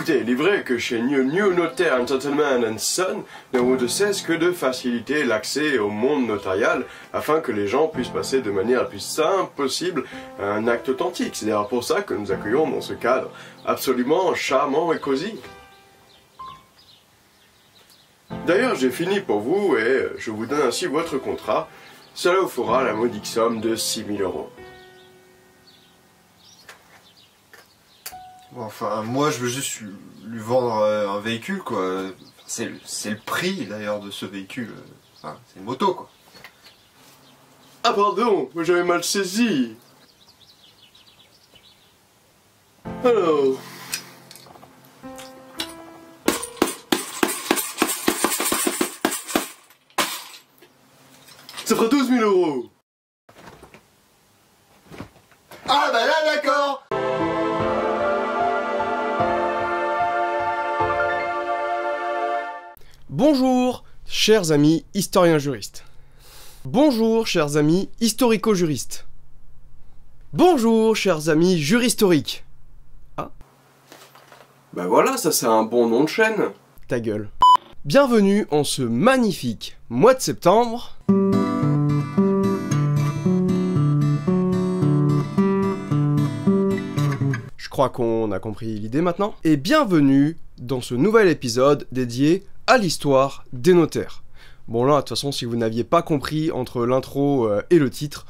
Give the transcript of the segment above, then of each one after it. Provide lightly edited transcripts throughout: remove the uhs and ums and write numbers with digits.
Écoutez, il est vrai que chez New Notaire Gentleman & Son, nous n'avons de cesse que de faciliter l'accès au monde notarial afin que les gens puissent passer de manière la plus simple possible à un acte authentique. C'est d'ailleurs pour ça que nous accueillons dans ce cadre absolument charmant et cosy. D'ailleurs, j'ai fini pour vous et je vous donne ainsi votre contrat. Cela vous fera la modique somme de 6 000 €. Enfin, moi je veux juste lui vendre un véhicule, quoi. C'est le prix d'ailleurs de ce véhicule. Enfin, c'est une moto, quoi. Ah pardon, moi j'avais mal saisi. Alors... ça fera 12 000 €. Ah bah là d'accord. Bonjour, chers amis historiens juristes. Bonjour, chers amis historico-juristes. Bonjour, chers amis juristoriques. Ah. Bah voilà, ça c'est un bon nom de chaîne. Ta gueule. Bienvenue en ce magnifique mois de septembre. Je crois qu'on a compris l'idée maintenant. Et bienvenue dans ce nouvel épisode dédié à l'histoire des notaires. Bon là, de toute façon, si vous n'aviez pas compris entre l'intro et le titre,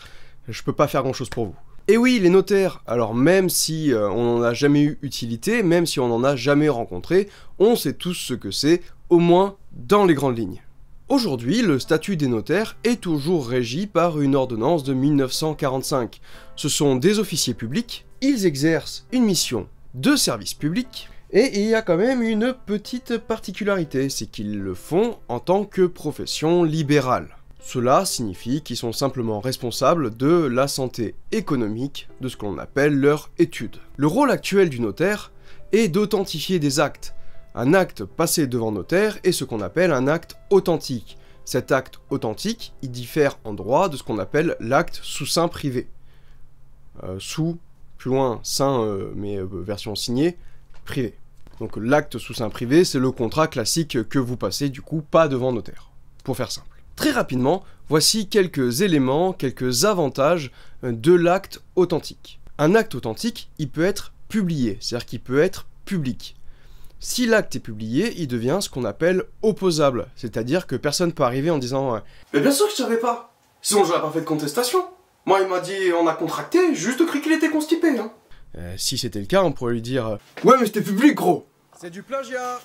je peux pas faire grand chose pour vous. Et oui, les notaires, alors même si on n'en a jamais eu utilité, même si on n'en a jamais rencontré, on sait tous ce que c'est, au moins dans les grandes lignes. Aujourd'hui, le statut des notaires est toujours régi par une ordonnance de 1945. Ce sont des officiers publics, ils exercent une mission de service public, et il y a quand même une petite particularité, c'est qu'ils le font en tant que profession libérale. Cela signifie qu'ils sont simplement responsables de la santé économique de ce que l'on appelle leur étude. Le rôle actuel du notaire est d'authentifier des actes. Un acte passé devant notaire est ce qu'on appelle un acte authentique. Cet acte authentique, il diffère en droit de ce qu'on appelle l'acte sous seing privé. Sous, plus loin, seing, mais version signée, privé. Donc l'acte sous seing privé, c'est le contrat classique que vous passez du coup pas devant notaire, pour faire simple. Très rapidement, voici quelques éléments, quelques avantages de l'acte authentique. Un acte authentique, il peut être publié, c'est-à-dire qu'il peut être public. Si l'acte est publié, il devient ce qu'on appelle opposable, c'est-à-dire que personne peut arriver en disant Mais bien sûr que je savais pas. Sinon j'aurais pas fait de contestation. Moi il m'a dit on a contracté, juste cru qu'il était constipé, hein. Si c'était le cas, on pourrait lui dire ouais mais c'était public gros. c'est du plagiat.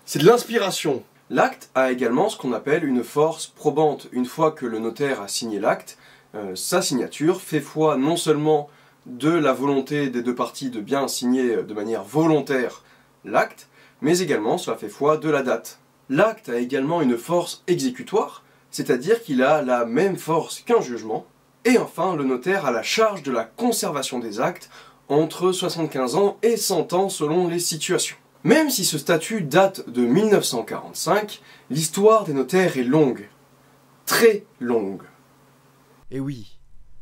C'est de l'inspiration. L'acte a également ce qu'on appelle une force probante. Une fois que le notaire a signé l'acte, sa signature fait foi non seulement de la volonté des deux parties de bien signer de manière volontaire l'acte, mais également cela fait foi de la date. L'acte a également une force exécutoire, c'est-à-dire qu'il a la même force qu'un jugement. Et enfin, le notaire a la charge de la conservation des actes entre 75 ans et 100 ans selon les situations. Même si ce statut date de 1945, l'histoire des notaires est longue. Très longue. Et oui,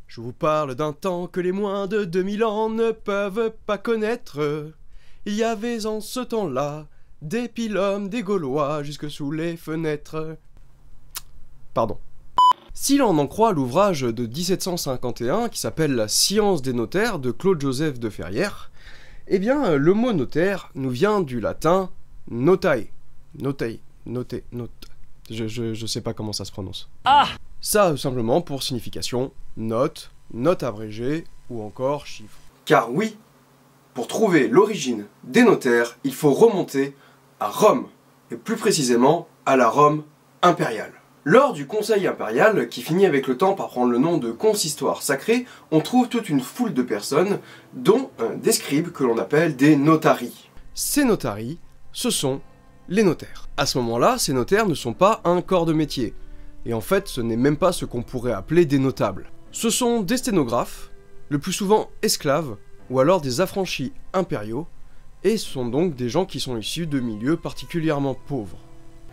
je vous parle d'un temps que les moins de 2000 ans ne peuvent pas connaître. Il y avait en ce temps-là des pilums, des Gaulois jusque sous les fenêtres. Pardon. Si l'on en croit l'ouvrage de 1751 qui s'appelle La science des notaires de Claude-Joseph de Ferrières, eh bien le mot notaire nous vient du latin notae. Notae, notae, notae. Je sais pas comment ça se prononce. Ah! Ça simplement pour signification note, note abrégée ou encore chiffre. Car oui, pour trouver l'origine des notaires, il faut remonter à Rome, et plus précisément à la Rome impériale. Lors du Conseil impérial, qui finit avec le temps par prendre le nom de consistoire sacré, on trouve toute une foule de personnes, dont des scribes que l'on appelle des notarii. Ces notarii, ce sont les notaires. À ce moment-là, ces notaires ne sont pas un corps de métier. Et en fait, ce n'est même pas ce qu'on pourrait appeler des notables. Ce sont des sténographes, le plus souvent esclaves, ou alors des affranchis impériaux, et ce sont donc des gens qui sont issus de milieux particulièrement pauvres.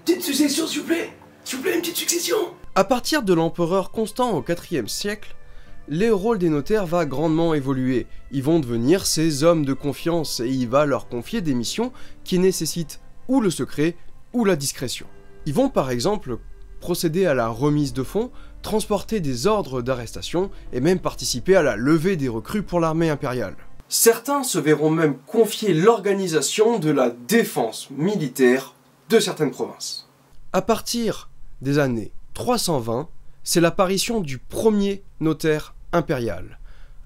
Petite succession, s'il vous plaît! S'il vous plaît, une petite succession! À partir de l'empereur Constant au IVe siècle, les rôles des notaires va grandement évoluer. Ils vont devenir ces hommes de confiance et il va leur confier des missions qui nécessitent ou le secret ou la discrétion. Ils vont par exemple procéder à la remise de fonds, transporter des ordres d'arrestation et même participer à la levée des recrues pour l'armée impériale. Certains se verront même confier l'organisation de la défense militaire de certaines provinces. À partir des années 320, c'est l'apparition du premier notaire impérial.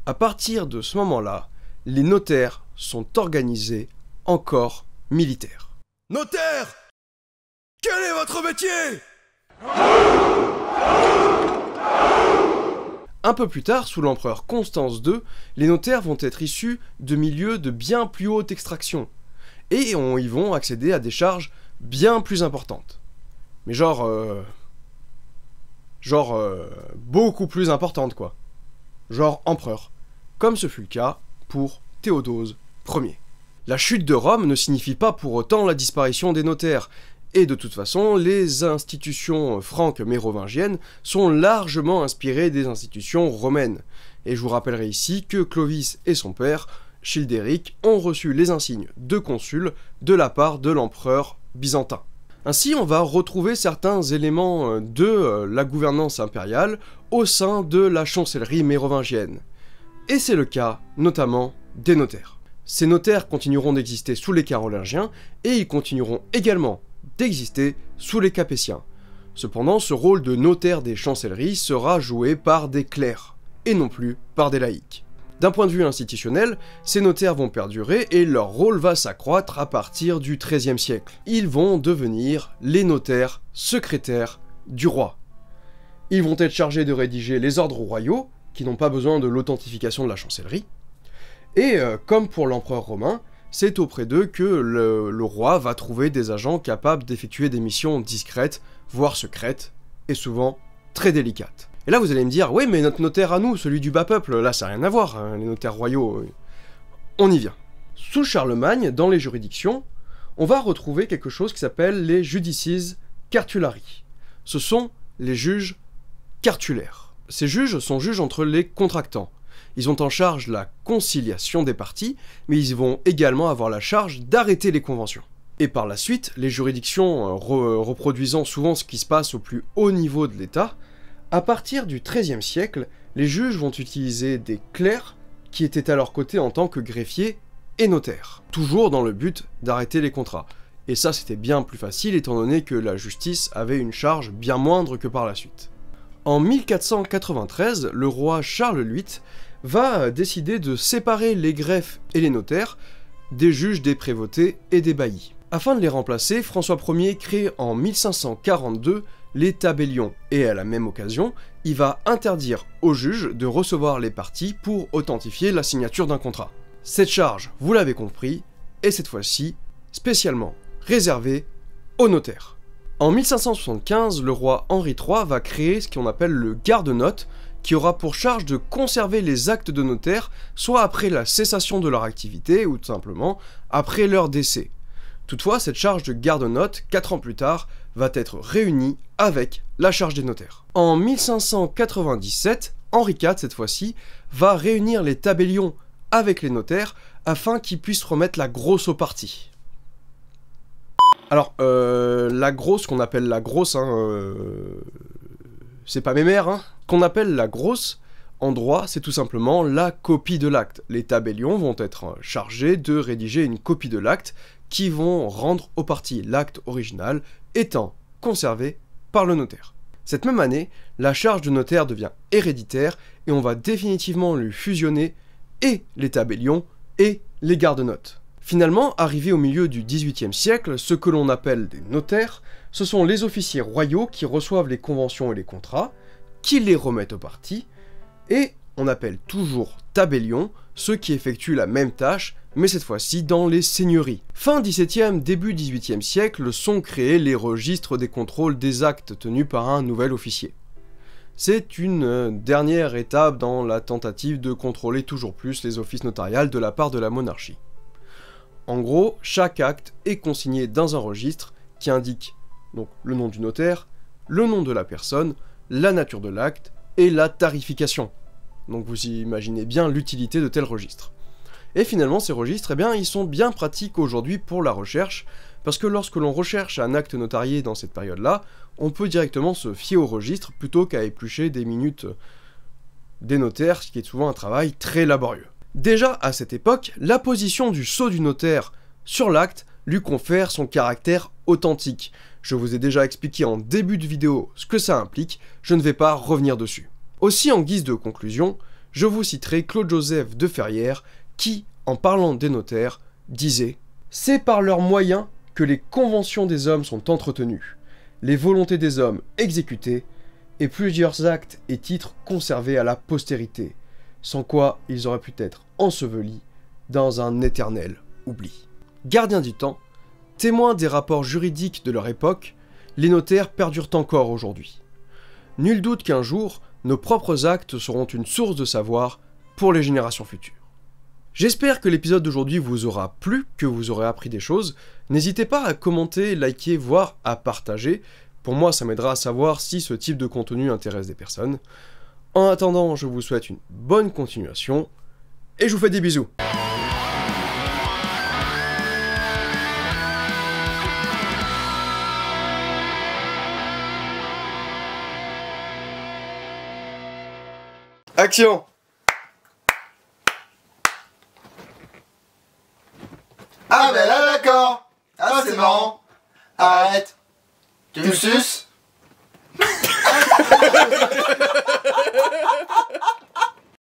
À partir de ce moment-là, les notaires sont organisés en corps militaires. Notaire! Quel est votre métier? Un peu plus tard, sous l'empereur Constance II, les notaires vont être issus de milieux de bien plus haute extraction, et ils vont accéder à des charges bien plus importantes. Mais beaucoup plus importantes quoi. Genre empereur, comme ce fut le cas pour Théodose Ier. La chute de Rome ne signifie pas pour autant la disparition des notaires, et de toute façon, les institutions franques-mérovingiennes sont largement inspirées des institutions romaines. Et je vous rappellerai ici que Clovis et son père, Childéric, ont reçu les insignes de consul de la part de l'empereur byzantin. Ainsi, on va retrouver certains éléments de la gouvernance impériale au sein de la chancellerie mérovingienne. Et c'est le cas, notamment, des notaires. Ces notaires continueront d'exister sous les Carolingiens, et ils continueront également d'exister sous les Capétiens. Cependant, ce rôle de notaire des chancelleries sera joué par des clercs, et non plus par des laïcs. D'un point de vue institutionnel, ces notaires vont perdurer et leur rôle va s'accroître à partir du XIIIe siècle. Ils vont devenir les notaires secrétaires du roi. Ils vont être chargés de rédiger les ordres royaux, qui n'ont pas besoin de l'authentification de la chancellerie, et comme pour l'empereur romain, c'est auprès d'eux que le roi va trouver des agents capables d'effectuer des missions discrètes, voire secrètes, et souvent très délicates. Et là vous allez me dire, oui mais notre notaire à nous, celui du bas peuple, là ça n'a rien à voir, hein, les notaires royaux, on y vient. Sous Charlemagne, dans les juridictions, on va retrouver quelque chose qui s'appelle les judices cartulari. Ce sont les juges cartulaires. Ces juges sont juges entre les contractants. Ils ont en charge la conciliation des parties, mais ils vont également avoir la charge d'arrêter les conventions. Et par la suite, les juridictions reproduisant souvent ce qui se passe au plus haut niveau de l'État, à partir du XIIIe siècle, les juges vont utiliser des clercs qui étaient à leur côté en tant que greffiers et notaires, toujours dans le but d'arrêter les contrats. Et ça c'était bien plus facile étant donné que la justice avait une charge bien moindre que par la suite. En 1493, le roi Charles VIII va décider de séparer les greffes et les notaires des juges des prévôtés et des baillis. Afin de les remplacer, François Ier crée en 1542 les tabellions, et à la même occasion, il va interdire aux juges de recevoir les parties pour authentifier la signature d'un contrat. Cette charge, vous l'avez compris, est cette fois-ci spécialement réservée aux notaires. En 1575, le roi Henri III va créer ce qu'on appelle le garde-notes, qui aura pour charge de conserver les actes de notaire, soit après la cessation de leur activité, ou tout simplement après leur décès. Toutefois, cette charge de garde-notes, 4 ans plus tard, va être réunie avec la charge des notaires. En 1597, Henri IV, cette fois-ci, va réunir les tabellions avec les notaires afin qu'ils puissent remettre la grosse aux parties. Alors, la grosse, qu'on appelle la grosse, c'est pas mémère, hein. Qu'on appelle la grosse, en droit, c'est tout simplement la copie de l'acte. Les tabellions vont être chargés de rédiger une copie de l'acte qui vont rendre aux parties l'acte original étant conservé par le notaire. Cette même année, la charge de notaire devient héréditaire et on va définitivement lui fusionner et les tabellions et les garde-notes. Finalement, arrivé au milieu du XVIIIe siècle, ce que l'on appelle des notaires, ce sont les officiers royaux qui reçoivent les conventions et les contrats, qui les remettent aux parties, et on appelle toujours tabellions ceux qui effectuent la même tâche, mais cette fois-ci dans les seigneuries. Fin XVIIe, début XVIIIe siècle sont créés les registres des contrôles des actes tenus par un nouvel officier. C'est une dernière étape dans la tentative de contrôler toujours plus les offices notariales de la part de la monarchie. En gros, chaque acte est consigné dans un registre qui indique donc le nom du notaire, le nom de la personne, la nature de l'acte et la tarification. Donc vous imaginez bien l'utilité de tels registres. Et finalement, ces registres, eh bien, ils sont bien pratiques aujourd'hui pour la recherche, parce que lorsque l'on recherche un acte notarié dans cette période-là, on peut directement se fier au registre plutôt qu'à éplucher des minutes des notaires, ce qui est souvent un travail très laborieux. Déjà, à cette époque, la position du sceau du notaire sur l'acte lui confère son caractère authentique. Je vous ai déjà expliqué en début de vidéo ce que ça implique, je ne vais pas revenir dessus. Aussi, en guise de conclusion, je vous citerai Claude-Joseph de Ferrières, qui, en parlant des notaires, disait « C'est par leurs moyens que les conventions des hommes sont entretenues, les volontés des hommes exécutées, et plusieurs actes et titres conservés à la postérité, sans quoi ils auraient pu être ensevelis dans un éternel oubli. » Gardiens du temps, témoins des rapports juridiques de leur époque, les notaires perdurent encore aujourd'hui. Nul doute qu'un jour, nos propres actes seront une source de savoir pour les générations futures. J'espère que l'épisode d'aujourd'hui vous aura plu, que vous aurez appris des choses. N'hésitez pas à commenter, liker, voire à partager. Pour moi, ça m'aidera à savoir si ce type de contenu intéresse des personnes. En attendant, je vous souhaite une bonne continuation, et je vous fais des bisous. Action! Ah ben là d'accord. Ah c'est marrant. Arrête. Tu me suces?